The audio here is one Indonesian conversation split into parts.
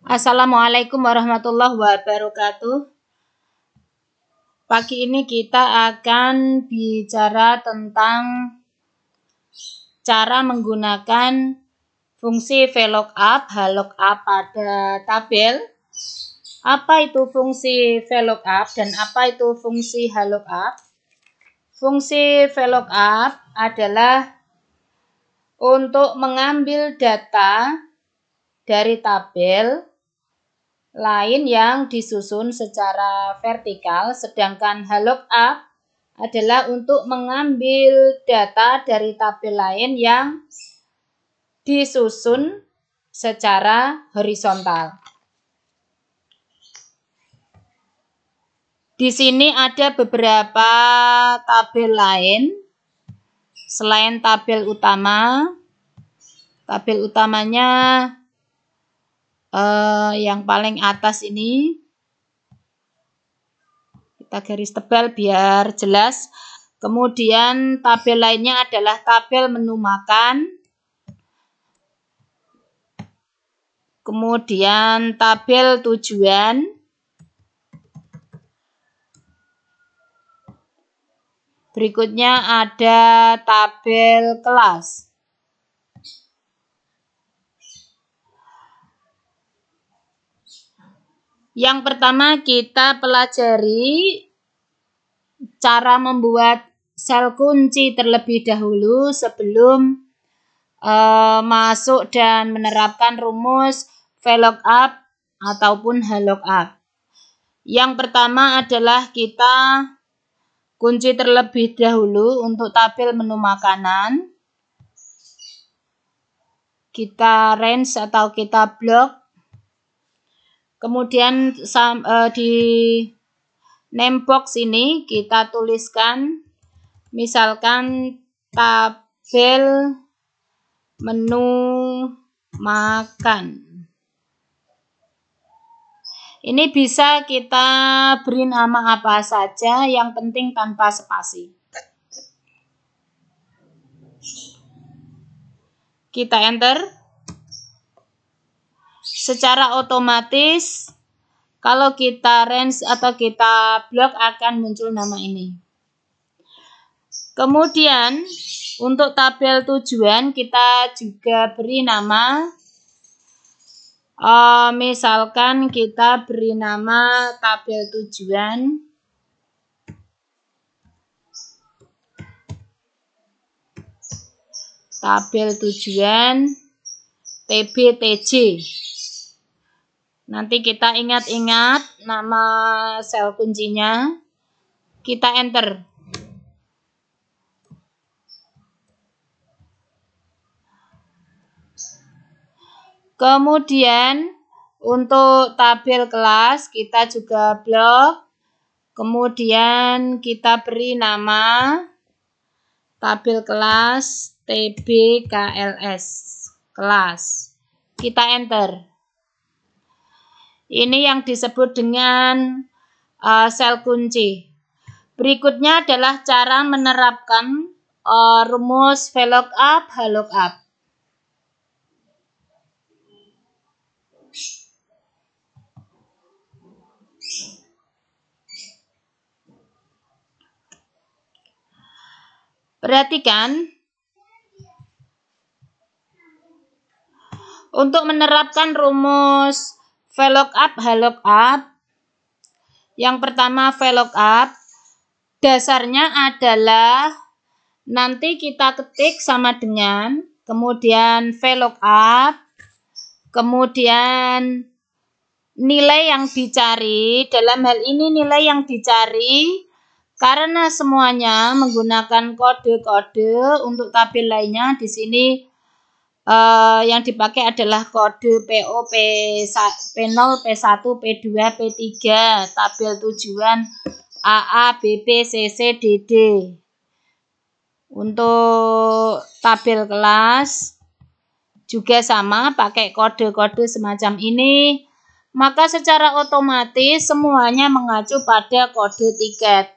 Assalamualaikum warahmatullahi wabarakatuh. Pagi ini kita akan bicara tentang cara menggunakan fungsi VLOOKUP, HLOOKUP pada tabel. Apa itu fungsi VLOOKUP dan apa itu fungsi HLOOKUP? Fungsi VLOOKUP adalah untuk mengambil data dari tabel lain yang disusun secara vertikal, sedangkan HLOOKUP adalah untuk mengambil data dari tabel lain yang disusun secara horizontal. Di sini ada beberapa tabel lain selain tabel utama. Tabel utamanya yang paling atas ini kita garis tebal biar jelas. Kemudian tabel lainnya adalah tabel menu makan. Kemudian tabel tujuan. Berikutnya ada tabel kelas. Yang pertama kita pelajari cara membuat sel kunci terlebih dahulu sebelum masuk dan menerapkan rumus VLOOKUP ataupun HLOOKUP. Yang pertama adalah kita kunci terlebih dahulu untuk tabel menu makanan. Kita range atau kita blok. Kemudian di name box ini kita tuliskan misalkan tabel menu makan. Ini bisa kita beri nama apa saja, yang penting tanpa spasi. Kita enter. Secara otomatis kalau kita range atau kita blok akan muncul nama ini. Kemudian untuk tabel tujuan kita juga beri nama. Misalkan kita beri nama tabel tujuan. Tabel tujuan TBTJ. Nanti kita ingat-ingat nama sel kuncinya. Kita enter. Kemudian untuk tabel kelas kita juga blok. Kemudian kita beri nama tabel kelas TBKLS kelas. Kita enter. Ini yang disebut dengan sel kunci. Berikutnya adalah cara menerapkan rumus VLOOKUP, HLOOKUP. Perhatikan, untuk menerapkan rumus VLOOKUP, HLOOKUP, yang pertama VLOOKUP, dasarnya adalah nanti kita ketik sama dengan, kemudian VLOOKUP, kemudian nilai yang dicari, dalam hal ini nilai yang dicari, karena semuanya menggunakan kode-kode untuk tabel lainnya di sini. Yang dipakai adalah kode PO, P0, P1, P2, P3, tabel tujuan AA, BB, CC, DD. Untuk tabel kelas juga sama, pakai kode-kode semacam ini. Maka secara otomatis semuanya mengacu pada kode tiket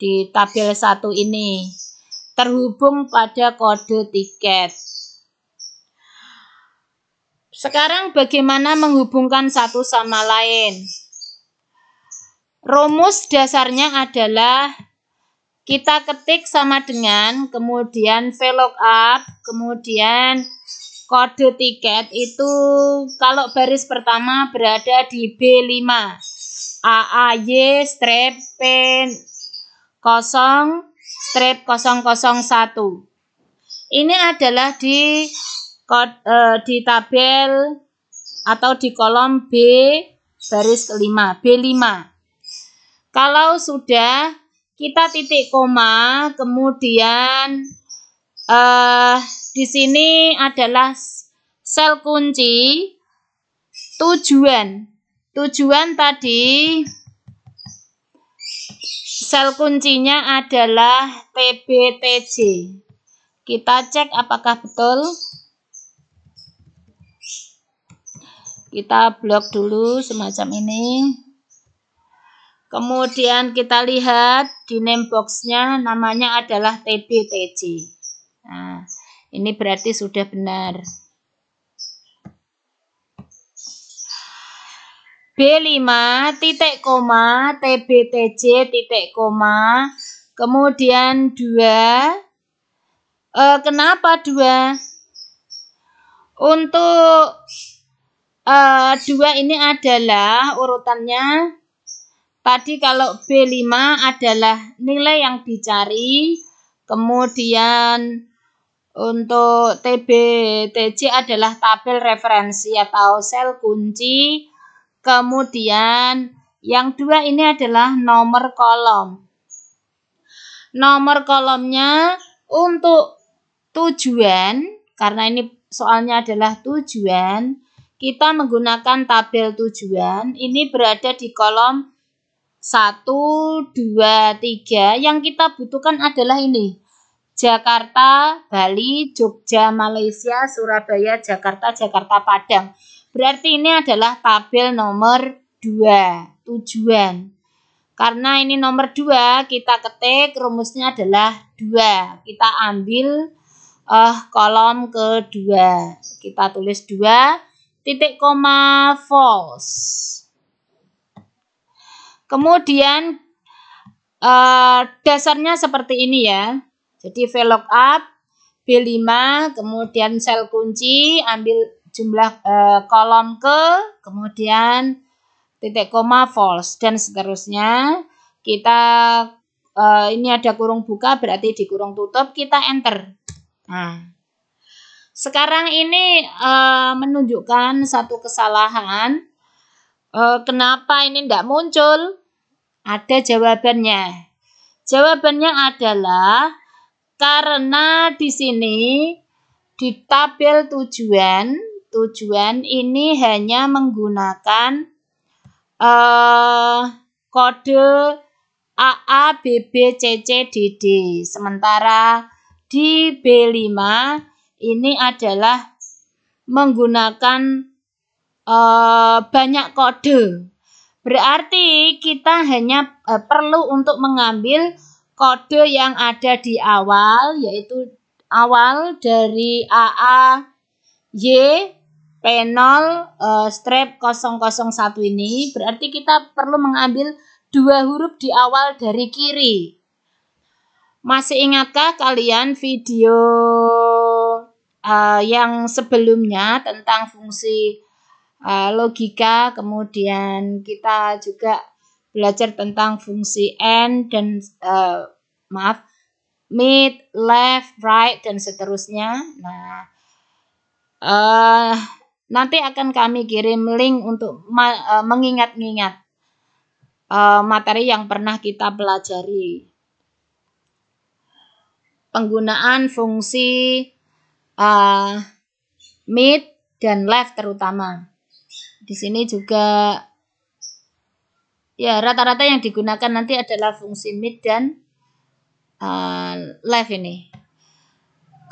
di tabel 1 ini. Terhubung pada kode tiket. Sekarang bagaimana menghubungkan satu sama lain? Rumus dasarnya adalah kita ketik sama dengan, kemudian VLOOKUP, kemudian kode tiket itu kalau baris pertama berada di B5. AAY strip P0-001. Ini adalah di tabel atau di kolom B baris kelima, B5. Kalau sudah kita titik koma, kemudian di sini adalah sel kunci tujuan. Tujuan tadi sel kuncinya adalah TBTJ. Kita cek apakah betul. Kita blok dulu semacam ini. Kemudian kita lihat di name box-nya namanya adalah TBTJ. Nah, ini berarti sudah benar. B5 titik koma TBTJ titik koma, kemudian 2. Kenapa 2? Untuk 2 ini adalah urutannya. Tadi kalau B5 adalah nilai yang dicari, kemudian untuk TBTJ adalah tabel referensi atau sel kunci, kemudian yang 2 ini adalah nomor kolom. Nomor kolomnya untuk tujuan, karena ini soalnya adalah tujuan, kita menggunakan tabel tujuan. Ini berada di kolom 1, 2, 3. Yang kita butuhkan adalah ini. Jakarta, Bali, Jogja, Malaysia, Surabaya, Jakarta, Jakarta, Padang. Berarti ini adalah tabel nomor 2, tujuan. Karena ini nomor 2, kita ketik rumusnya adalah 2. Kita ambil kolom kedua. Kita tulis 2, titik koma, false. Kemudian dasarnya seperti ini ya. Jadi VLOOKUP, B5, kemudian sel kunci, ambil jumlah kolom kemudian titik koma false dan seterusnya. Kita ini ada kurung buka berarti di kurung tutup, kita enter. Nah, sekarang ini menunjukkan satu kesalahan. Kenapa ini tidak muncul? Ada jawabannya. Jawabannya adalah karena di sini di tabel tujuan ini hanya menggunakan kode AA, BB, CC, DD. Sementara di B5 ini adalah menggunakan banyak kode. Berarti kita hanya perlu untuk mengambil kode yang ada di awal, yaitu awal dari AA Y P0 strip 001 ini. Berarti kita perlu mengambil 2 huruf di awal dari kiri. Masih ingatkah kalian video yang sebelumnya tentang fungsi logika, kemudian kita juga belajar tentang fungsi AND dan mid, left, right dan seterusnya. Nah, nanti akan kami kirim link untuk mengingat-ingat materi yang pernah kita pelajari. Penggunaan fungsi mid dan left terutama. Di sini juga ya rata-rata yang digunakan nanti adalah fungsi mid dan left ini.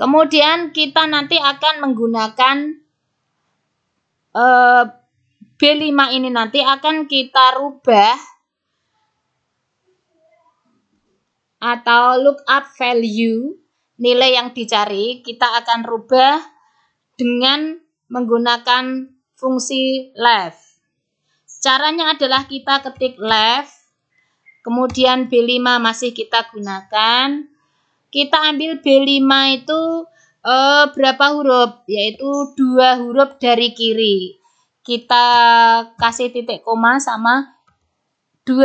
Kemudian kita nanti akan menggunakan B5 ini nanti akan kita rubah atau lookup value, nilai yang dicari kita akan rubah dengan menggunakan fungsi left. Caranya adalah kita ketik left, kemudian B5 masih kita gunakan. Kita ambil B5 itu berapa huruf? Yaitu 2 huruf dari kiri. Kita kasih titik koma sama 2.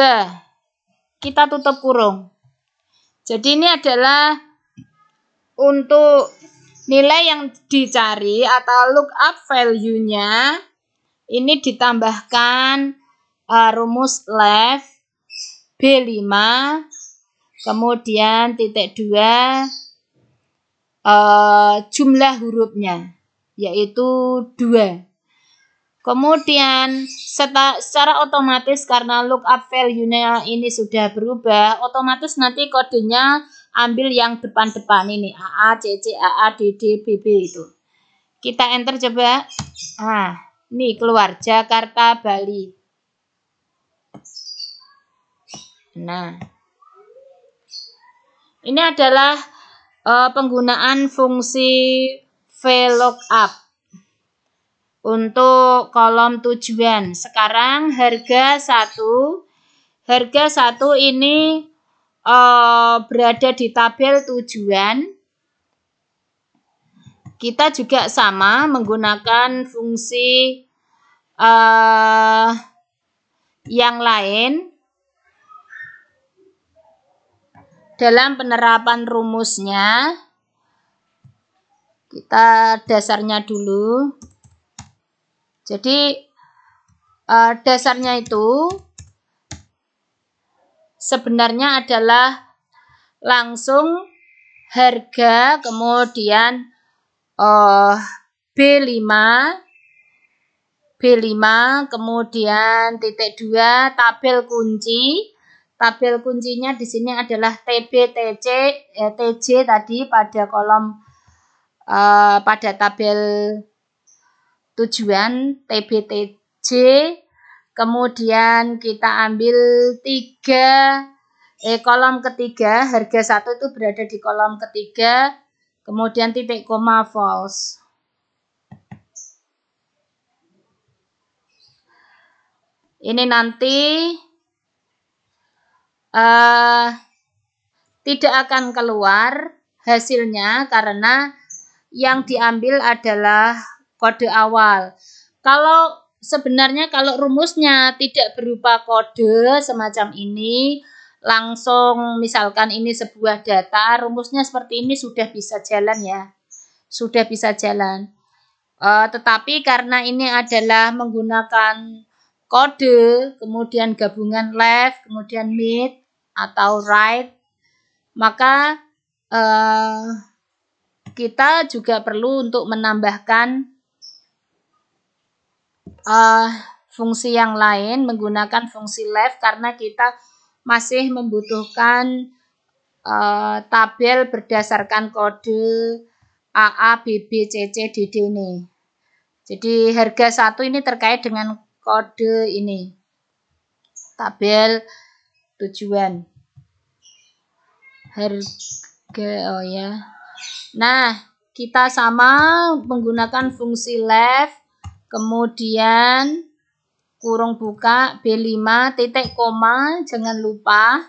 Kita tutup kurung. Jadi ini adalah untuk nilai yang dicari atau lookup value-nya. Ini ditambahkan rumus left B5, kemudian titik 2, jumlah hurufnya yaitu 2. Kemudian secara otomatis karena lookup value-nya ini sudah berubah, otomatis nanti kodenya ambil yang depan-depan ini, AA, CC, AA, DD, BB itu. Kita enter coba. Ini keluar Jakarta, Bali. Nah, ini adalah penggunaan fungsi VLOOKUP untuk kolom tujuan. Sekarang harga 1 ini berada di tabel tujuan. Kita juga sama menggunakan fungsi yang lain. Dalam penerapan rumusnya, kita dasarnya dulu. Jadi dasarnya itu sebenarnya adalah langsung harga, kemudian B5, kemudian titik 2, tabel kunci. Tabel kuncinya di sini adalah TB, TJ tadi pada kolom pada tabel tujuan TB, TJ. Kemudian kita ambil kolom ketiga, harga 1 itu berada di kolom ketiga. Kemudian titik koma false. Ini nanti tidak akan keluar hasilnya karena yang diambil adalah kode awal. Sebenarnya kalau rumusnya tidak berupa kode semacam ini, langsung misalkan ini sebuah data, rumusnya seperti ini sudah bisa jalan ya. Sudah bisa jalan. Tetapi karena ini adalah menggunakan kode, kemudian gabungan left, kemudian mid atau right, maka kita juga perlu untuk menambahkan fungsi yang lain menggunakan fungsi left karena kita masih membutuhkan tabel berdasarkan kode AA, BB, CC, DD ini. Jadi harga 1 ini terkait dengan kode ini. Tabel tujuan. Harga Nah, kita sama menggunakan fungsi left, kemudian kurung buka B5 titik koma, jangan lupa.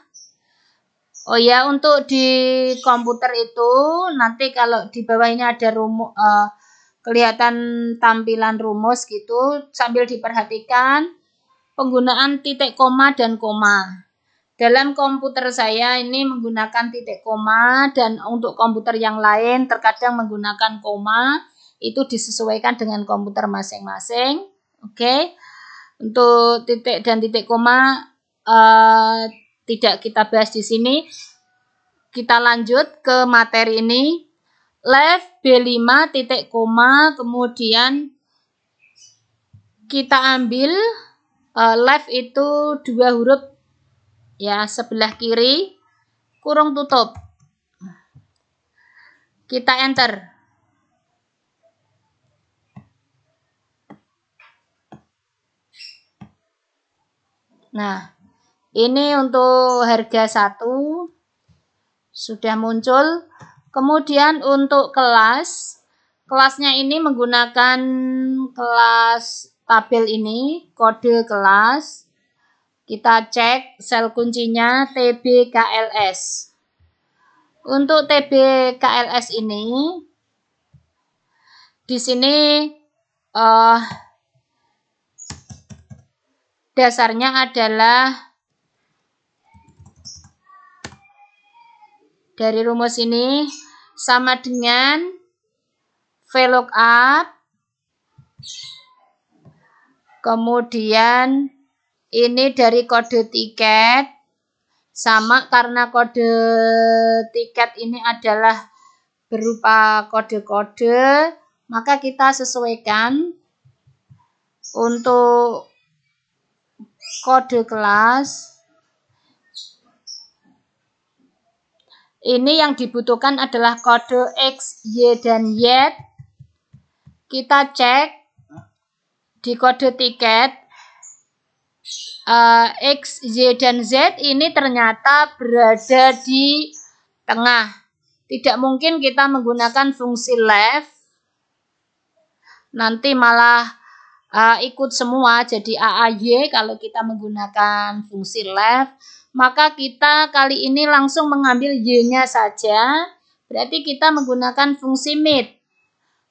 Untuk di komputer itu nanti kalau di bawah ini ada rumus, kelihatan tampilan rumus gitu, sambil diperhatikan penggunaan titik koma dan koma. Dalam komputer saya ini menggunakan titik koma, dan untuk komputer yang lain terkadang menggunakan koma. Itu disesuaikan dengan komputer masing-masing. Oke. Untuk titik dan titik koma tidak kita bahas di sini. Kita lanjut ke materi ini. Left B5 titik koma, kemudian kita ambil left itu 2 huruf ya, sebelah kiri, kurung tutup. Kita enter. Nah, ini untuk harga 1 sudah muncul. Kemudian untuk kelas Kelasnya ini menggunakan kelas tabel ini, kode kelas. Kita cek sel kuncinya TBKLS. Untuk TBKLS ini, di sini dasarnya adalah dari rumus ini sama dengan VLOOKUP, kemudian ini dari kode tiket, sama karena kode tiket ini adalah berupa kode-kode, maka kita sesuaikan untuk kode kelas. Ini yang dibutuhkan adalah kode X, Y, dan Y. Kita cek di kode tiket X, Y, dan Z ini ternyata berada di tengah. Tidak mungkin kita menggunakan fungsi left, nanti malah ikut semua jadi AAY kalau kita menggunakan fungsi left. Maka kita kali ini langsung mengambil Y-nya saja, berarti kita menggunakan fungsi mid.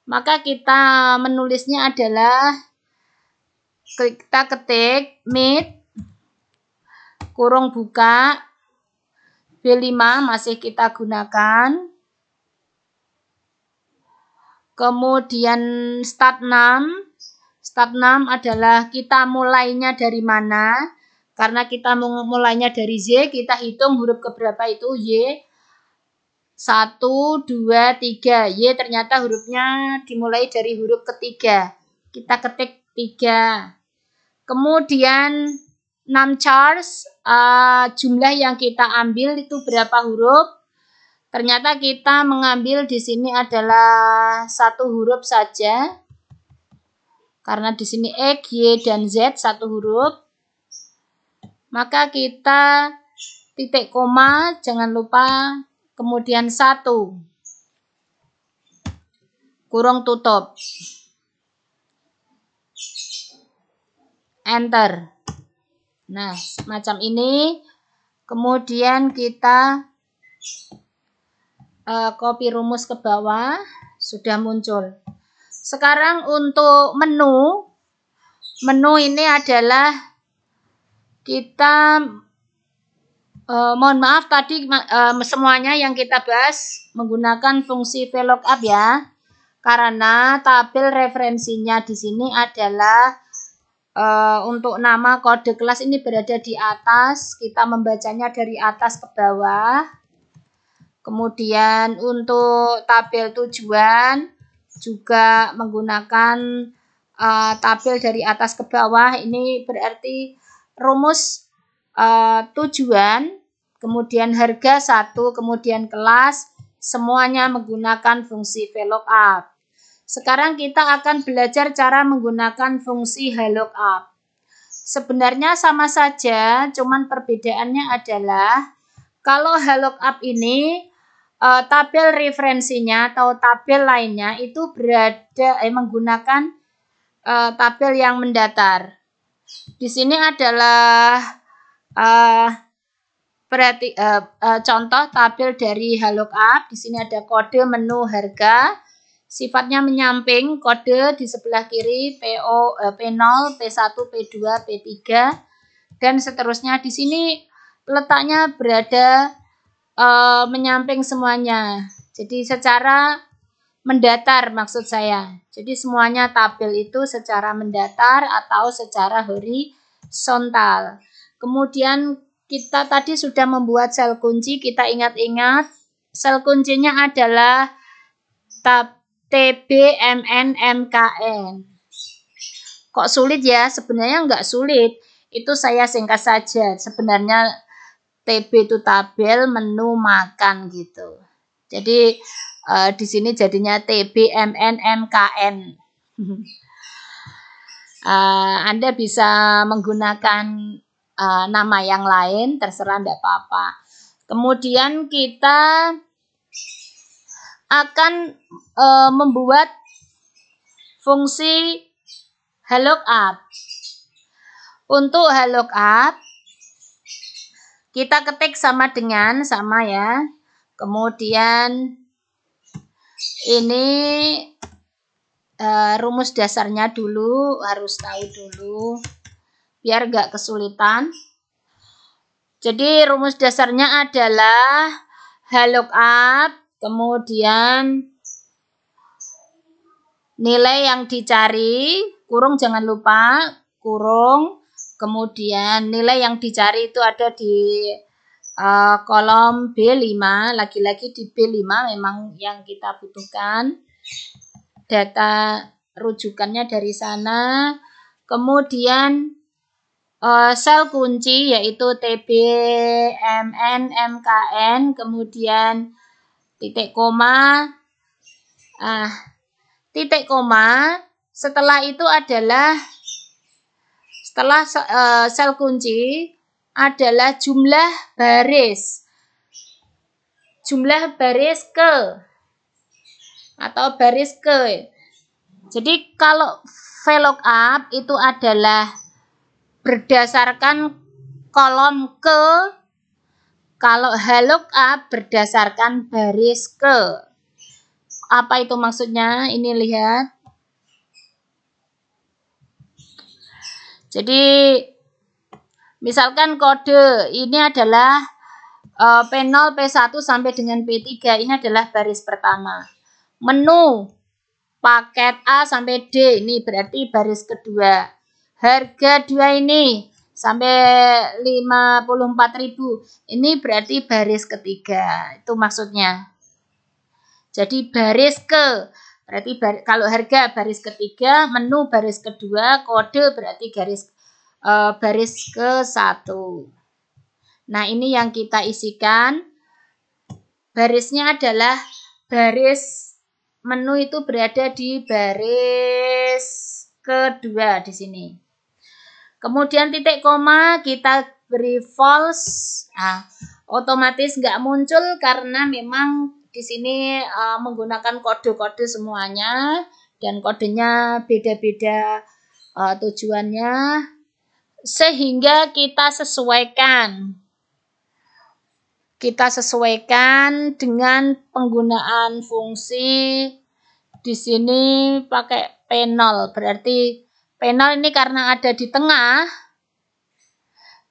Maka kita menulisnya adalah kita ketik mid kurung buka B5 masih kita gunakan. Kemudian start 6. Start 6 adalah kita mulainya dari mana? Karena kita mulainya dari Z, kita hitung huruf keberapa itu Y. 1, 2, 3. Y ternyata hurufnya dimulai dari huruf ketiga. Kita ketik 3. Kemudian 6 charge, jumlah yang kita ambil itu berapa huruf? Ternyata kita mengambil di sini adalah 1 huruf saja. Karena di sini X, Y, dan Z 1 huruf. Maka kita titik koma, jangan lupa. Kemudian 1 kurung tutup, enter. Nah, macam ini. Kemudian kita copy rumus ke bawah, sudah muncul. Sekarang untuk menu ini adalah kita mohon maaf tadi semuanya yang kita bahas menggunakan fungsi VLOOKUP ya. Karena tabel referensinya di sini adalah untuk nama kode kelas ini berada di atas, kita membacanya dari atas ke bawah. Kemudian untuk tabel tujuan juga menggunakan tabel dari atas ke bawah. Ini berarti rumus tujuan, kemudian harga 1, kemudian kelas, semuanya menggunakan fungsi VLOOKUP. Sekarang kita akan belajar cara menggunakan fungsi HLOOKUP. Sebenarnya sama saja, cuman perbedaannya adalah kalau HLOOKUP ini tabel referensinya atau tabel lainnya itu berada menggunakan tabel yang mendatar. Di sini adalah contoh tabel dari HLOOKUP. Di sini ada kode, menu, harga. Sifatnya menyamping, kode di sebelah kiri P0, P1, P2, P3 dan seterusnya. Di sini letaknya berada menyamping semuanya. Jadi secara mendatar maksud saya. Jadi semuanya tabel itu secara mendatar atau secara horizontal. Kemudian kita tadi sudah membuat sel kunci, kita ingat-ingat sel kuncinya adalah TBMNMKN. Kok sulit ya? Sebenarnya enggak sulit. Itu saya singkat saja. Sebenarnya TB itu tabel, menu, makan gitu. Jadi di sini jadinya TBMNMKN. Anda bisa menggunakan nama yang lain, terserah enggak apa-apa. Kemudian kita akan membuat fungsi lookup. Untuk lookup kita ketik sama ya. Kemudian ini rumus dasarnya dulu, harus tahu dulu biar gak kesulitan. Jadi rumus dasarnya adalah lookup, kemudian nilai yang dicari, kurung jangan lupa, kurung, kemudian nilai yang dicari itu ada di kolom B5, lagi-lagi di B5 memang yang kita butuhkan. Data rujukannya dari sana. Kemudian sel kunci yaitu TB, MN, MKN, kemudian titik koma. Titik koma, setelah itu adalah sel kunci adalah jumlah baris ke atau baris ke. Jadi kalau VLOOKUP itu adalah berdasarkan kolom ke, kalau HLOOKUP berdasarkan baris ke. Apa itu maksudnya? Ini lihat. Jadi misalkan kode ini adalah P0, P1 sampai dengan P3. Ini adalah baris pertama. Menu paket A sampai D ini berarti baris kedua. Harga 2 ini sampai 54.000. Ini berarti baris ketiga. Itu maksudnya. Jadi baris ke. Berarti kalau harga baris ketiga, menu baris kedua, kode berarti baris ke-1. Nah, ini yang kita isikan. Barisnya adalah baris menu itu berada di baris kedua di sini. Kemudian titik koma kita beri false. Nah, otomatis nggak muncul karena memang di sini menggunakan kode-kode semuanya dan kodenya beda-beda tujuannya, sehingga kita sesuaikan dengan penggunaan fungsi. Di sini pakai P0, berarti P0 ini karena ada di tengah,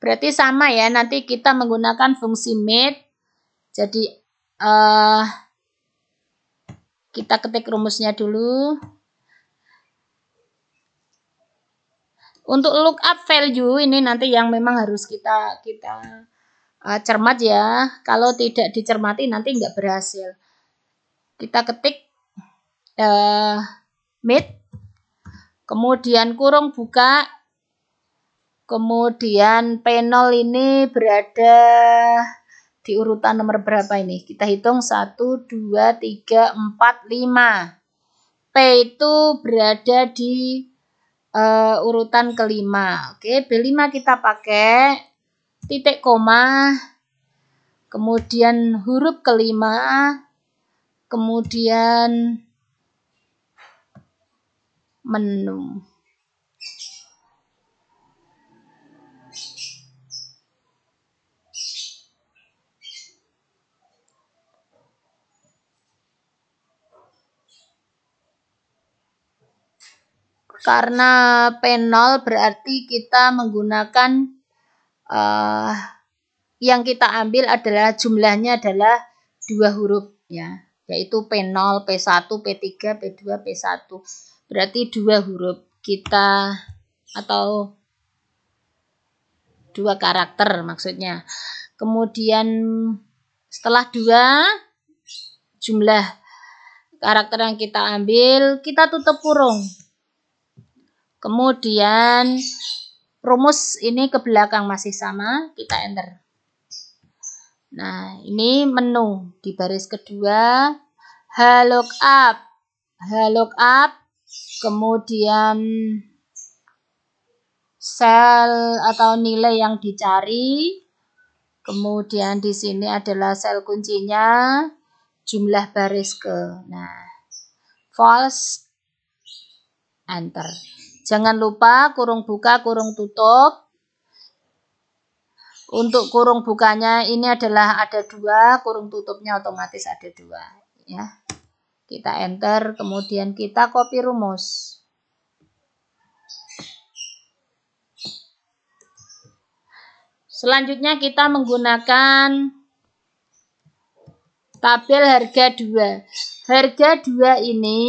berarti sama ya, nanti kita menggunakan fungsi mid. Jadi kita ketik rumusnya dulu. Untuk lookup value ini nanti yang memang harus kita cermat ya. Kalau tidak dicermati nanti nggak berhasil. Kita ketik mid, kemudian kurung buka, kemudian P0 ini berada di urutan nomor berapa ini? Kita hitung 1, 2, 3, 4, 5. P itu berada di urutan kelima. Oke, B5 kita pakai titik koma, kemudian huruf kelima, kemudian menu. Karena P0 berarti kita menggunakan yang kita ambil adalah jumlahnya adalah 2 huruf ya, yaitu P0, P1, P3, P2, P1. Berarti 2 huruf kita atau 2 karakter maksudnya. Kemudian setelah 2 jumlah karakter yang kita ambil, kita tutup kurung. Kemudian rumus ini ke belakang masih sama, kita enter. Nah, ini menu di baris kedua, lookup, kemudian sel atau nilai yang dicari, kemudian di sini adalah sel kuncinya, jumlah baris ke. Nah, false, enter. Jangan lupa kurung buka, kurung tutup. Untuk kurung bukanya ini adalah ada 2, kurung tutupnya otomatis ada 2. Ya. Kita enter, kemudian kita copy rumus. Selanjutnya kita menggunakan tabel harga 2. Harga 2 ini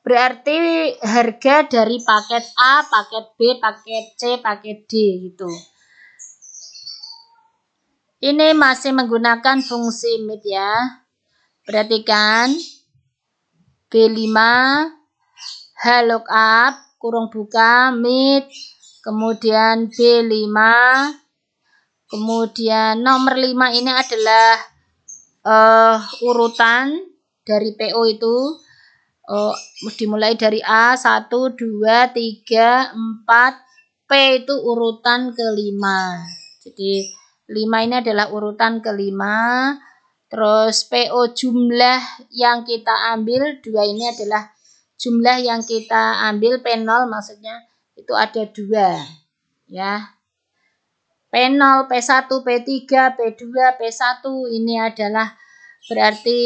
berarti harga dari paket A, paket B, paket C, paket D gitu. Ini masih menggunakan fungsi mid ya. Perhatikan B5 lookup kurung buka mid, kemudian B5, kemudian nomor 5 ini adalah urutan dari PO itu. Dimulai dari A 1, 2, 3, 4, P itu urutan kelima. Jadi 5 ini adalah urutan kelima. Terus PO jumlah yang kita ambil 2 ini adalah jumlah yang kita ambil, P0 maksudnya itu ada 2 ya. P0, P1, P3, P2, P1 ini adalah berarti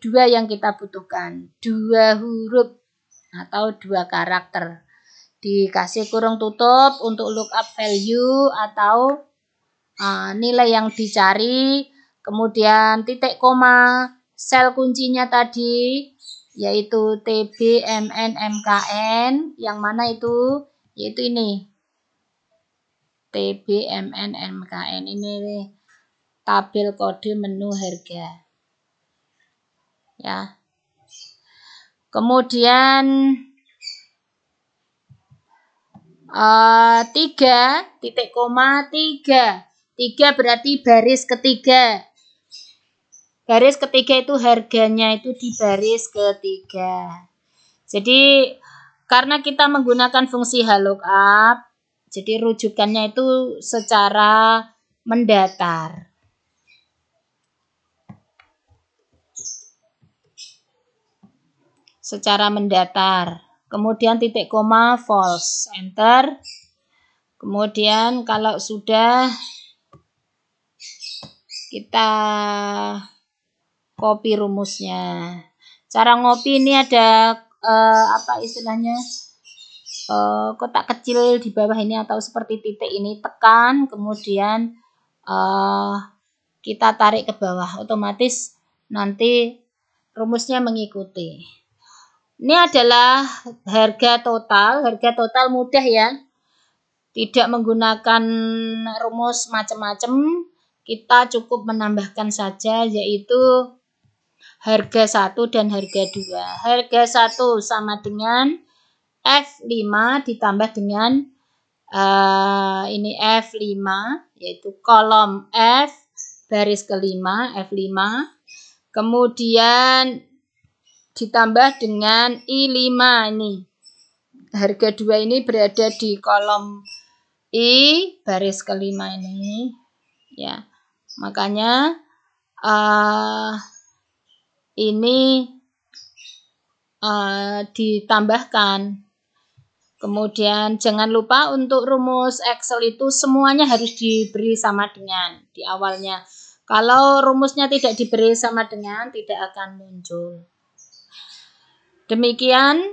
2 yang kita butuhkan, 2 huruf atau 2 karakter. Dikasih kurung tutup untuk lookup value atau nilai yang dicari, kemudian titik koma, sel kuncinya tadi yaitu TBMNMKN, yang mana itu? Yaitu ini. TBMNMKN ini tabel kode menu harga. Ya. Kemudian 3 titik koma 3. 3 berarti baris ketiga. Baris ketiga itu harganya itu di baris ketiga. Jadi karena kita menggunakan fungsi lookup, jadi rujukannya itu secara mendatar. Secara mendatar. Kemudian titik koma false, enter. Kemudian kalau sudah kita copy rumusnya. Cara ngopi ini ada apa istilahnya? Kotak kecil di bawah ini atau seperti titik ini, tekan kemudian kita tarik ke bawah, otomatis nanti rumusnya mengikuti. Ini adalah harga total mudah ya, tidak menggunakan rumus macam-macam, kita cukup menambahkan saja yaitu harga 1 dan harga 2. Harga 1 sama dengan F5 ditambah dengan ini F5 yaitu kolom F baris kelima F5, kemudian ditambah dengan I5 ini. Harga 2 ini berada di kolom I baris kelima ini ya. Makanya ini ditambahkan. Kemudian jangan lupa untuk rumus Excel itu semuanya harus diberi sama dengan di awalnya. Kalau rumusnya tidak diberi sama dengan, tidak akan muncul. Demikian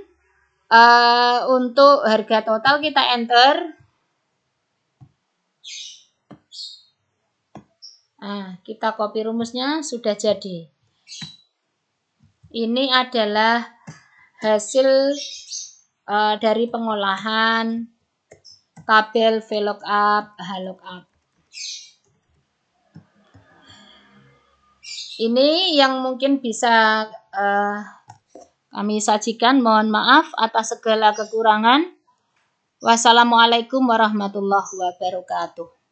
untuk harga total kita enter. Nah, kita copy rumusnya, sudah jadi. Ini adalah hasil dari pengolahan tabel VLOOKUP, HLOOKUP. Ini yang mungkin bisa kami sajikan. Mohon maaf atas segala kekurangan. Wassalamualaikum warahmatullahi wabarakatuh.